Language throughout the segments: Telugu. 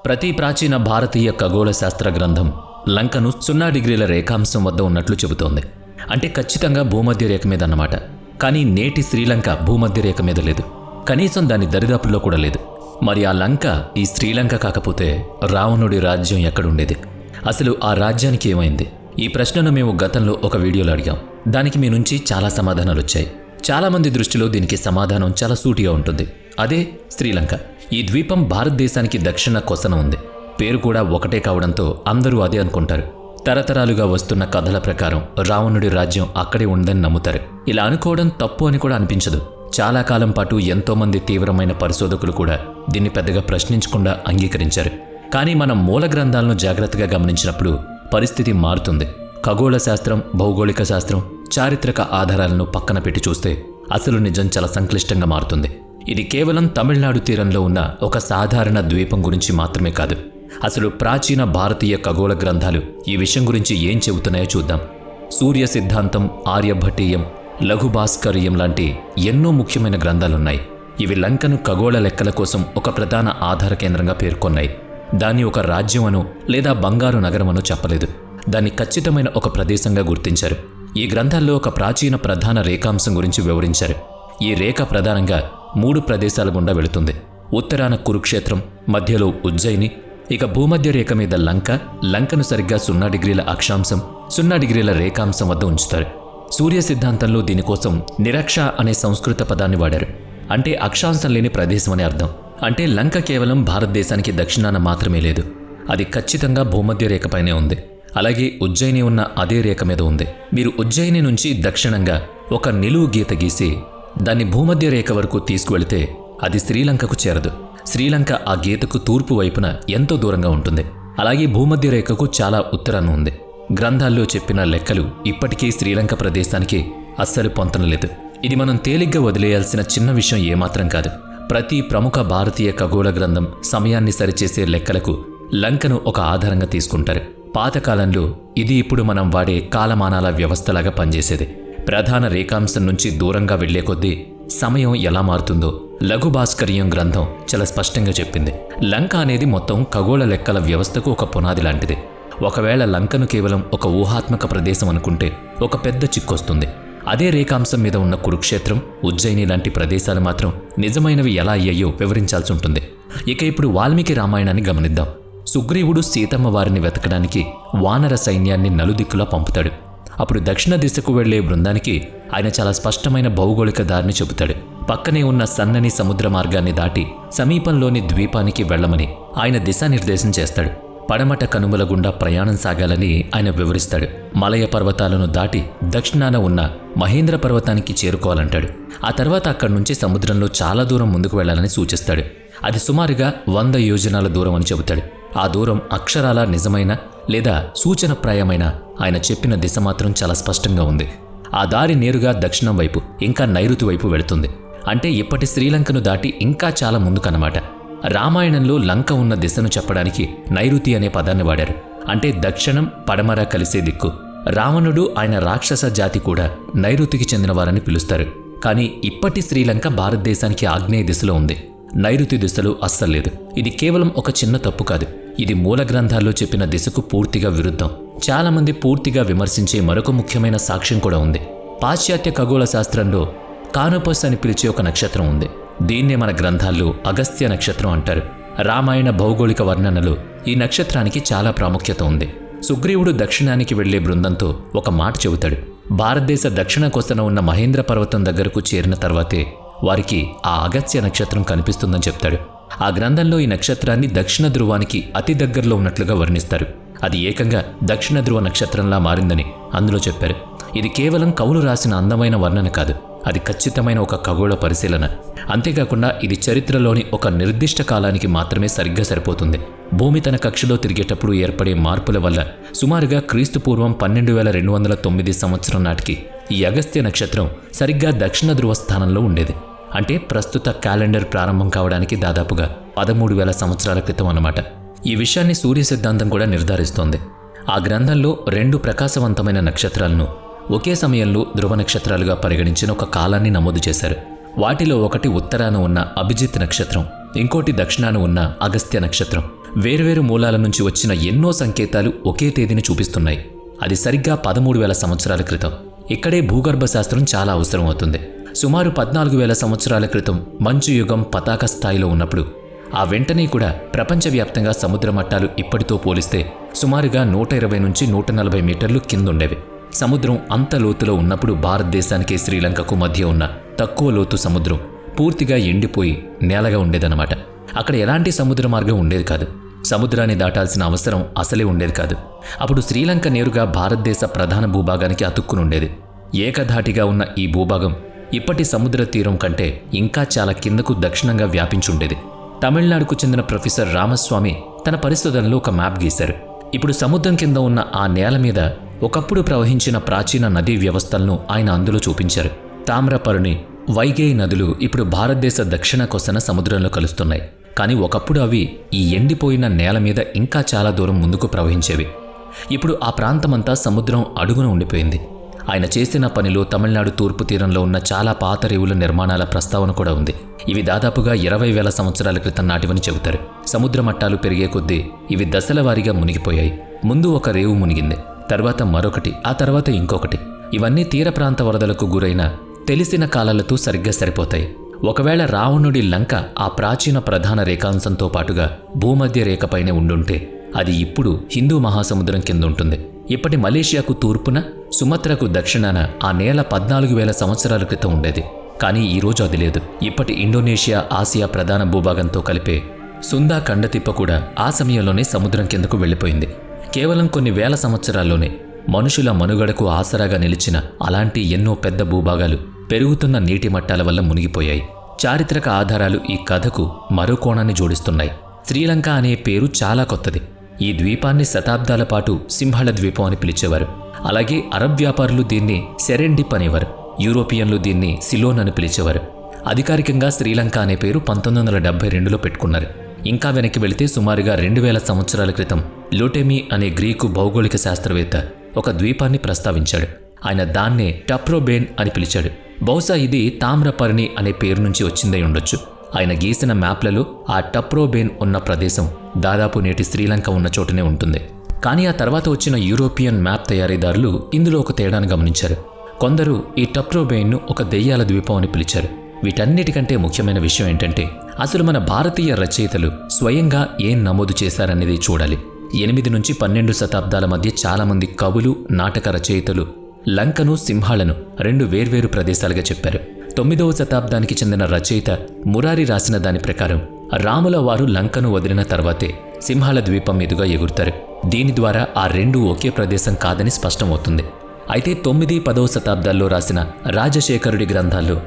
ప్రతి ప్రాచీన భారతీయ ఖగోళ శాస్త్ర గ్రంథం లంకను 0 డిగ్రీల రేఖాంశం వద్ద ఉన్నట్లు చెబుతోంది. అంటే ఖచ్చితంగా భూమధ్య రేఖ మీద అన్నమాట. కానీ నేటి శ్రీలంక భూమధ్య రేఖ మీద లేదు, కనీసం దాని దరిదాపుల్లో కూడా లేదు. మరి ఆ లంక ఈ శ్రీలంక కాకపోతే రావణుడి రాజ్యం ఎక్కడుండేది? అసలు ఆ రాజ్యానికి ఏమైంది? ఈ ప్రశ్నను మేము గతంలో ఒక వీడియోలో అడిగాం. దానికి మీ నుంచి చాలా సమాధానాలు వచ్చాయి. చాలామంది దృష్టిలో దీనికి సమాధానం చాలా సూటిగా ఉంటుంది. అదే శ్రీలంక. ఈ ద్వీపం భారతదేశానికి దక్షిణ కొసన ఉంది. పేరు కూడా ఒకటే కావడంతో అందరూ అదే అనుకుంటారు. తరతరాలుగా వస్తున్న కథల ప్రకారం రావణుడి రాజ్యం అక్కడే ఉందని నమ్ముతారు. ఇలా అనుకోవడం తప్పు అని కూడా అనిపించదు. చాలా కాలం పాటు ఎంతోమంది తీవ్రమైన పరిశోధకులు కూడా దీన్ని పెద్దగా ప్రశ్నించకుండా అంగీకరించారు. కానీ మనం మూల గ్రంథాలను జాగ్రత్తగా గమనించినప్పుడు పరిస్థితి మారుతుంది. ఖగోళ శాస్త్రం, భౌగోళిక శాస్త్రం, చారిత్రక ఆధారాలను పక్కన పెట్టి చూస్తే అసలు నిజం చాలా సంక్లిష్టంగా మారుతుంది. ఇది కేవలం తమిళనాడు తీరంలో ఉన్న ఒక సాధారణ ద్వీపం గురించి మాత్రమే కాదు. అసలు ప్రాచీన భారతీయ ఖగోళ గ్రంథాలు ఈ విషయం గురించి ఏం చెబుతున్నాయో చూద్దాం. సూర్య సిద్ధాంతం, ఆర్యభట్టీయం, లఘుభాస్కర్యం లాంటి ఎన్నో ముఖ్యమైన గ్రంథాలున్నాయి. ఇవి లంకను ఖగోళ లెక్కల కోసం ఒక ప్రధాన ఆధార కేంద్రంగా పేర్కొన్నాయి. దాన్ని ఒక రాజ్యమనో లేదా బంగారు నగరమనో చెప్పలేదు. దాన్ని ఖచ్చితమైన ఒక ప్రదేశంగా గుర్తించారు. ఈ గ్రంథాల్లో ఒక ప్రాచీన ప్రధాన రేఖాంశం గురించి వివరించారు. ఈ రేఖ ప్రధానంగా 3 ప్రదేశాల గుండా వెళుతుంది. ఉత్తరాన కురుక్షేత్రం, మధ్యలో ఉజ్జయిని, ఇక భూమధ్య రేఖ మీద లంక. లంకను సరిగ్గా 0 డిగ్రీల అక్షాంశం, 0 డిగ్రీల రేఖాంశం వద్ద ఉంచుతారు. సూర్య సిద్ధాంతంలో దీనికోసం నిరక్ష అనే సంస్కృత పదాన్ని వాడారు. అంటే అక్షాంశం లేని ప్రదేశం అని అర్థం. అంటే లంక కేవలం భారతదేశానికి దక్షిణాన మాత్రమే లేదు, అది ఖచ్చితంగా భూమధ్య రేఖపైనే ఉంది. అలాగే ఉజ్జయిని ఉన్న అదే రేఖ మీద ఉంది. మీరు ఉజ్జయిని నుంచి దక్షిణంగా ఒక నిలువు గీత గీసి దాన్ని భూమధ్య రేఖ వరకు తీసుకువెళితే అది శ్రీలంకకు చేరదు. శ్రీలంక ఆ గీతకు తూర్పు వైపున ఎంతో దూరంగా ఉంటుంది. అలాగే భూమధ్య రేఖకు చాలా ఉత్తరాన ఉంది. గ్రంథాల్లో చెప్పిన లెక్కలు ఇప్పటికీ శ్రీలంక ప్రదేశానికి అస్సలు పొంతనలేదు. ఇది మనం తేలిగ్గా వదిలేయాల్సిన చిన్న విషయం ఏమాత్రం కాదు. ప్రతి ప్రముఖ భారతీయ ఖగోళ గ్రంథం సమయాన్ని సరిచేసే లెక్కలకు లంకను ఒక ఆధారంగా తీసుకుంటారు. పాతకాలంలో ఇది ఇప్పుడు మనం వాడే కాలమానాల వ్యవస్థలాగా పనిచేసేది. ప్రధాన రేఖాంశం నుంచి దూరంగా వెళ్లే కొద్దీ సమయం ఎలా మారుతుందో లఘుభాస్కర్యం గ్రంథం చాలా స్పష్టంగా చెప్పింది. లంక అనేది మొత్తం ఖగోళ లెక్కల వ్యవస్థకు ఒక పునాది లాంటిది. ఒకవేళ లంకను కేవలం ఒక ఊహాత్మక ప్రదేశం అనుకుంటే ఒక పెద్ద చిక్కొస్తుంది. అదే రేఖాంశం మీద ఉన్న కురుక్షేత్రం, ఉజ్జయిని లాంటి ప్రదేశాలు మాత్రం నిజమైనవి ఎలా అయ్యాయో వివరించాల్సి ఉంటుంది. ఇక ఇప్పుడు వాల్మీకి రామాయణాన్ని గమనిద్దాం. సుగ్రీవుడు సీతమ్మ వారిని వెతకడానికి వానర సైన్యాన్ని నలుదిక్కులా పంపుతాడు. అప్పుడు దక్షిణ దిశకు వెళ్లే బృందానికి ఆయన చాలా స్పష్టమైన భౌగోళిక దారిని చెబుతాడు. పక్కనే ఉన్న సన్నని సముద్ర మార్గాన్ని దాటి సమీపంలోని ద్వీపానికి వెళ్లమని ఆయన దిశానిర్దేశం చేస్తాడు. పడమట కనుమల గుండా ప్రయాణం సాగాలని ఆయన వివరిస్తాడు. మలయ పర్వతాలను దాటి దక్షిణాన ఉన్న మహేంద్ర పర్వతానికి చేరుకోవాలంటాడు. ఆ తర్వాత అక్కడి నుంచి సముద్రంలో చాలా దూరం ముందుకు వెళ్లాలని సూచిస్తాడు. అది సుమారుగా 100 యోజనాల దూరం అని చెబుతాడు. ఆ దూరం అక్షరాల నిజమైన లేదా సూచనప్రాయమైన ఆయన చెప్పిన దిశ మాత్రం చాలా స్పష్టంగా ఉంది. ఆ దారి నేరుగా దక్షిణం వైపు ఇంకా నైరుతి వైపు వెళుతుంది. అంటే ఇప్పటి శ్రీలంకను దాటి ఇంకా చాలా ముందుకన్నమాట. రామాయణంలో లంక ఉన్న దిశను చెప్పడానికి నైరుతి అనే పదాన్ని వాడారు. అంటే దక్షిణం పడమర కలిసే దిక్కు. రావణుడు, ఆయన రాక్షస జాతి కూడా నైరుతికి చెందినవారని పిలుస్తారు. కానీ ఇప్పటి శ్రీలంక భారతదేశానికి ఆగ్నేయ దిశలో ఉంది, నైరుతి దిశలో అస్సలేదు. ఇది కేవలం ఒక చిన్న తప్పు కాదు, ఇది మూల గ్రంథాల్లో చెప్పిన దిశకు పూర్తిగా విరుద్ధం. చాలామంది పూర్తిగా విమర్శించే మరొక ముఖ్యమైన సాక్ష్యం కూడా ఉంది. పాశ్చాత్య ఖగోళ శాస్త్రంలో కానోపస్ అని పిలిచే ఒక నక్షత్రం ఉంది. దీన్నే మన గ్రంథాల్లో అగస్త్య నక్షత్రం అంటారు. రామాయణ భౌగోళిక వర్ణనలో ఈ నక్షత్రానికి చాలా ప్రాముఖ్యత ఉంది. సుగ్రీవుడు దక్షిణానికి వెళ్లే బృందంతో ఒక మాట చెబుతాడు. భారతదేశ దక్షిణ కొసన ఉన్న మహేంద్ర పర్వతం దగ్గరకు చేరిన తర్వాతే వారికి ఆ అగస్త్య నక్షత్రం కనిపిస్తుందని చెప్తాడు. ఆ గ్రంథంలో ఈ నక్షత్రాన్ని దక్షిణ ధ్రువానికి అతి దగ్గరలో ఉన్నట్లుగా వర్ణిస్తారు. అది ఏకంగా దక్షిణ ధ్రువ నక్షత్రంలా మారిందని అందులో చెప్పారు. ఇది కేవలం కవులు రాసిన అందమైన వర్ణన కాదు, అది ఖచ్చితమైన ఒక ఖగోళ పరిశీలన. అంతేకాకుండా ఇది చరిత్రలోని ఒక నిర్దిష్ట కాలానికి మాత్రమే సరిగ్గా సరిపోతుంది. భూమి తన కక్షలో తిరిగేటప్పుడు ఏర్పడే మార్పుల వల్ల సుమారుగా క్రీస్తుపూర్వం 12,209 సంవత్సరం నాటికి ఈ అగస్త్య నక్షత్రం సరిగ్గా దక్షిణ ధ్రువ స్థానంలో ఉండేది. అంటే ప్రస్తుత క్యాలెండర్ ప్రారంభం కావడానికి దాదాపుగా 13,000 సంవత్సరాల క్రితం అన్నమాట. ఈ విషయాన్ని సూర్య సిద్ధాంతం కూడా నిర్ధారిస్తోంది. ఆ గ్రంథంలో 2 ప్రకాశవంతమైన నక్షత్రాలను ఒకే సమయంలో ధ్రువ నక్షత్రాలుగా పరిగణించిన ఒక కాలాన్ని నమోదు చేశారు. వాటిలో ఒకటి ఉత్తరాన ఉన్న అభిజిత్ నక్షత్రం, ఇంకోటి దక్షిణాన ఉన్న అగస్త్య నక్షత్రం. వేర్వేరు మూలాల నుంచి వచ్చిన ఎన్నో సంకేతాలు ఒకే తేదీని చూపిస్తున్నాయి. అది సరిగ్గా 13,000 సంవత్సరాల క్రితం. ఇక్కడే భూగర్భ శాస్త్రం చాలా అవసరం అవుతుంది. సుమారు 14,000 సంవత్సరాల క్రితం మంచు యుగం పతాక స్థాయిలో ఉన్నప్పుడు ఆ వెంటనే కూడా ప్రపంచవ్యాప్తంగా సముద్ర మట్టాలు ఇప్పటితో పోలిస్తే సుమారుగా 120 నుంచి 140 మీటర్లు కిందుండేవి. సముద్రం అంత లోతులో ఉన్నప్పుడు భారతదేశానికి శ్రీలంకకు మధ్య ఉన్న తక్కువ లోతు సముద్రం పూర్తిగా ఎండిపోయి నేలగా ఉండేదన్నమాట. అక్కడ ఎలాంటి సముద్ర మార్గం ఉండేది కాదు. సముద్రాన్ని దాటాల్సిన అవసరం అసలే ఉండేది కాదు. అప్పుడు శ్రీలంక నేరుగా భారతదేశ ప్రధాన భూభాగానికి అతుక్కునుండేది. ఏకధాటిగా ఉన్న ఈ భూభాగం ఇప్పటి సముద్ర తీరం కంటే ఇంకా చాలా కిందకు దక్షిణంగా వ్యాపించుండేది. తమిళనాడుకు చెందిన ప్రొఫెసర్ రామస్వామి తన పరిశోధనలో ఒక మ్యాప్ గీశారు. ఇప్పుడు సముద్రం కింద ఉన్న ఆ నేల మీద ఒకప్పుడు ప్రవహించిన ప్రాచీన నదీ వ్యవస్థలను ఆయన అందులో చూపించారు. తామ్రపర్ణి, వైగేయి నదులు ఇప్పుడు భారతదేశ దక్షిణ కొసన సముద్రంలో కలుస్తున్నాయి. కానీ ఒకప్పుడు అవి ఈ ఎండిపోయిన నేల మీద ఇంకా చాలా దూరం ముందుకు ప్రవహించేవి. ఇప్పుడు ఆ ప్రాంతమంతా సముద్రం అడుగున ఉండిపోయింది. ఆయన చేసిన పనిలో తమిళనాడు తూర్పు తీరంలో ఉన్న చాలా పాత రేవుల నిర్మాణాల ప్రస్తావన కూడా ఉంది. ఇవి దాదాపుగా 20,000 సంవత్సరాల క్రితం నాటివని చెబుతారు. సముద్ర మట్టాలు పెరిగే కొద్దీ ఇవి దశల వారీగా మునిగిపోయాయి. ముందు ఒక రేవు మునిగింది, తర్వాత మరొకటి, ఆ తర్వాత ఇంకొకటి. ఇవన్నీ తీర ప్రాంత వరదలకు గురైన తెలిసిన కాలాలతో సరిగ్గా సరిపోతాయి. ఒకవేళ రావణుడి లంక ఆ ప్రాచీన ప్రధాన రేఖాంశంతో పాటుగా భూమధ్య రేఖపైనే ఉండుంటే అది ఇప్పుడు హిందూ మహాసముద్రం కింద ఉంటుంది. ఇప్పటి మలేషియాకు తూర్పున, సుమత్రకు దక్షిణాన ఆ నేల 14,000 సంవత్సరాల క్రితం ఉండేది. కానీ ఈరోజు అది లేదు. ఇప్పటి ఇండోనేషియా, ఆసియా ప్రధాన భూభాగంతో కలిపే సుందా కండతిప్ప కూడా ఆ సమయంలోనే సముద్రం కిందకు వెళ్ళిపోయింది. కేవలం కొన్ని వేల సంవత్సరాల్లోనే మనుషుల మనుగడకు ఆసరాగా నిలిచిన అలాంటి ఎన్నో పెద్ద భూభాగాలు పెరుగుతున్న నీటి మట్టాల వల్ల మునిగిపోయాయి. చారిత్రక ఆధారాలు ఈ కథకు మరో కోణాన్ని జోడిస్తున్నాయి. శ్రీలంక అనే పేరు చాలా కొత్తది. ఈ ద్వీపాన్ని శతాబ్దాల పాటు సింహళ ద్వీపం అని పిలిచేవారు. అలాగే అరబ్ వ్యాపారులు దీన్ని సెరెండిప్ అనేవారు. యూరోపియన్లు దీన్ని సిలోన్ అని పిలిచేవారు. అధికారికంగా శ్రీలంక అనే పేరు 1972లో పెట్టుకున్నారు. ఇంకా వెనక్కి వెళితే సుమారుగా 2000 సంవత్సరాల క్రితం లోటెమీ అనే గ్రీకు భౌగోళిక శాస్త్రవేత్త ఒక ద్వీపాన్ని ప్రస్తావించాడు. ఆయన దాన్నే టప్రోబేన్ అని పిలిచాడు. బహుశా ఇది తామ్రపర్ణి అనే పేరు నుంచి వచ్చిందై ఉండొచ్చు. ఆయన గీసిన మ్యాప్లలో ఆ టప్రోబేన్ ఉన్న ప్రదేశం దాదాపు నేటి శ్రీలంక ఉన్న చోటనే ఉంటుంది. కానీ ఆ తర్వాత వచ్చిన యూరోపియన్ మ్యాప్ తయారీదారులు ఇందులో ఒక తేడాను గమనించారు. కొందరు ఈ టప్రోబేన్ను ఒక దెయ్యాల ద్వీపం అని పిలిచారు. వీటన్నిటికంటే ముఖ్యమైన విషయం ఏంటంటే అసలు మన భారతీయ రచయితలు స్వయంగా ఏం నమోదు చేశారనేది చూడాలి. 8 నుంచి 12 శతాబ్దాల మధ్య చాలామంది కవులు, నాటక రచయితలు లంకను, సింహాలను 2 వేర్వేరు ప్రదేశాలుగా చెప్పారు. 9వ శతాబ్దానికి చెందిన రచయిత మురారి రాసిన దాని ప్రకారం రాముల వారు లంకను వదిలిన తర్వాతే సింహాల ద్వీపం మీదుగా ఎగురుతారు. దీని ద్వారా ఆ 2 ఒకే ప్రదేశం కాదని స్పష్టమవుతుంది. అయితే 9, 10వ శతాబ్దాల్లో రాసిన రాజశేఖరుడి గ్రంథాల్లో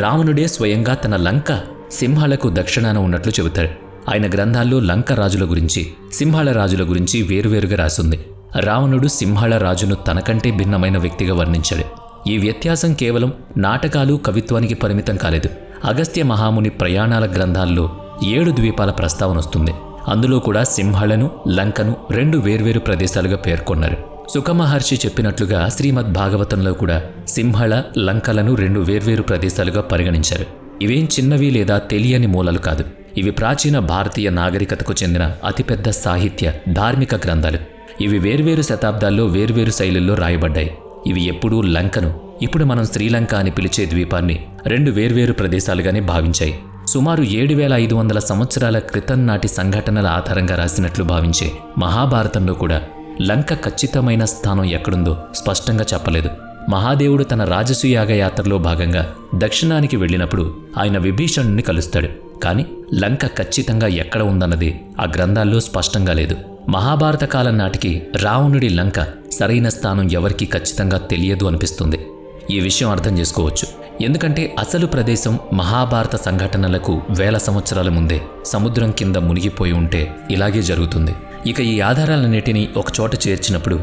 రావణుడే స్వయంగా తన లంక సింహాలకు దక్షిణాన ఉన్నట్లు చెబుతారు. ఆయన గ్రంథాల్లో లంక రాజుల గురించి, సింహాల రాజుల గురించి వేరువేరుగా రాసుంది. రావణుడు సింహాల రాజును తనకంటే భిన్నమైన వ్యక్తిగా వర్ణించాడు. ఈ వ్యత్యాసం కేవలం నాటకాలు, కవిత్వానికి పరిమితం కాలేదు. అగస్త్య మహాముని ప్రయాణాల గ్రంథాల్లో 7 ద్వీపాల ప్రస్తావన వస్తుంది. అందులో కూడా సింహళను, లంకను 2 వేర్వేరు ప్రదేశాలుగా పేర్కొన్నారు. సుఖమహర్షి చెప్పినట్లుగా శ్రీమద్ భాగవతంలో కూడా సింహళ, లంకలను 2 వేర్వేరు ప్రదేశాలుగా పరిగణించారు. ఇవేం చిన్నవి లేదా తెలియని మూలలు కాదు. ఇవి ప్రాచీన భారతీయ నాగరికతకు చెందిన అతిపెద్ద సాహిత్య, ధార్మిక గ్రంథాలు. ఇవి వేర్వేరు శతాబ్దాల్లో వేర్వేరు శైలుల్లో రాయబడ్డాయి. ఇవి ఎప్పుడూ లంకను, ఇప్పుడు మనం శ్రీలంక అని పిలిచే ద్వీపాన్ని 2 వేర్వేరు ప్రదేశాలుగానే భావించాయి. సుమారు 7,500 సంవత్సరాల క్రితం నాటి సంఘటనల ఆధారంగా రాసినట్లు భావించే మహాభారతంలో కూడా లంక ఖచ్చితమైన స్థానం ఎక్కడుందో స్పష్టంగా చెప్పలేదు. మహాదేవుడు తన రాజసూయాగ యాత్రలో భాగంగా దక్షిణానికి వెళ్ళినప్పుడు ఆయన విభీషణుని కలుస్తాడు. కానీ లంక ఖచ్చితంగా ఎక్కడ ఉందన్నది ఆ గ్రంథాల్లో స్పష్టంగా లేదు. మహాభారత కాలం నాటికి రావణుడి లంక సరైన స్థానం ఎవరికీ ఖచ్చితంగా తెలియదు అనిపిస్తుంది. ఈ విషయం అర్థం చేసుకోవచ్చు. ఎందుకంటే అసలు ప్రదేశం మహాభారత సంఘటనలకు 1000 సంవత్సరాల ముందే సముద్రం కింద మునిగిపోయి ఉంటే ఇలాగే జరుగుతుంది. ఇక ఈ ఆధారాలన్నిటినీ ఒకచోట చేర్చినప్పుడు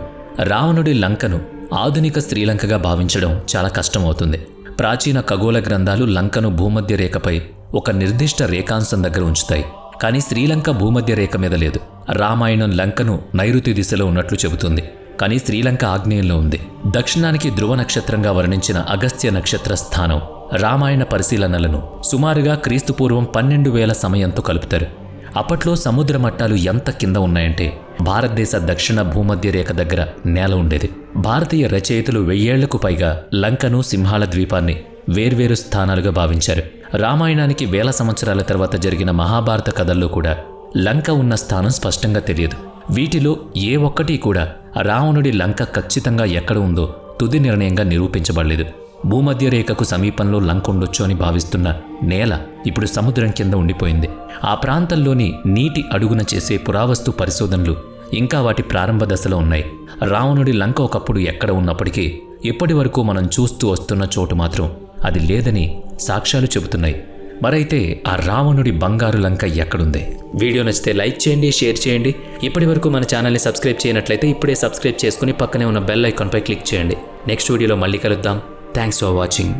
రావణుడి లంకను ఆధునిక శ్రీలంకగా భావించడం చాలా కష్టమవుతుంది. ప్రాచీన ఖగోళ గ్రంథాలు లంకను భూమధ్య రేఖపై ఒక నిర్దిష్ట రేఖాంశం దగ్గర ఉంచుతాయి. కానీ శ్రీలంక భూమధ్య రేఖ మీద లేదు. రామాయణం లంకను నైరుతి దిశలో ఉన్నట్లు చెబుతుంది. కానీ శ్రీలంక ఆగ్నేయంలో ఉంది. దక్షిణానికి ధ్రువ నక్షత్రంగా వర్ణించిన అగస్త్య నక్షత్ర స్థానం రామాయణ పరిశీలనలను సుమారుగా క్రీస్తుపూర్వం 12,000 సమయంతో కలుపుతారు. అప్పట్లో సముద్ర మట్టాలు ఎంత కింద ఉన్నాయంటే భారతదేశ దక్షిణ భూమధ్య రేఖ దగ్గర నేల ఉండేది. భారతీయ రచయితలు 1000 ఏళ్లకు పైగా లంకను, సింహాల ద్వీపాన్ని వేర్వేరు స్థానాలుగా భావించారు. రామాయణానికి 1000 సంవత్సరాల తర్వాత జరిగిన మహాభారత కథల్లో కూడా లంక ఉన్న స్థానం స్పష్టంగా తెలియదు. వీటిలో ఏ ఒక్కటి కూడా రావణుడి లంక ఖచ్చితంగా ఎక్కడ ఉందో తుది నిర్ణయంగా నిరూపించబడలేదు. భూమధ్య రేఖకు సమీపంలో లంక ఉండొచ్చు అని భావిస్తున్న నేల ఇప్పుడు సముద్రం కింద ఉండిపోయింది. ఆ ప్రాంతంలోని నీటి అడుగున చేసే పురావస్తు పరిశోధనలు ఇంకా వాటి ప్రారంభ దశలో ఉన్నాయి. రావణుడి లంక ఒకప్పుడు ఎక్కడ ఉన్నప్పటికీ ఇప్పటి వరకు మనం చూస్తూ వస్తున్న చోటు మాత్రం అది లేదని సాక్ష్యాలు చెబుతున్నాయి. మరైతే ఆ రావణుడి బంగారు లంక ఎక్కడుంది? వీడియో నచ్చితే లైక్ చేయండి, షేర్ చేయండి. ఇప్పటి వరకు మన ఛానల్ని సబ్స్క్రైబ్ చేయనట్లయితే ఇప్పుడే సబ్స్క్రైబ్ చేసుకుని పక్కనే ఉన్న బెల్ ఐకాన్పై క్లిక్ చేయండి. నెక్స్ట్ వీడియోలో మళ్ళీ కలుద్దాం. Thanks for watching.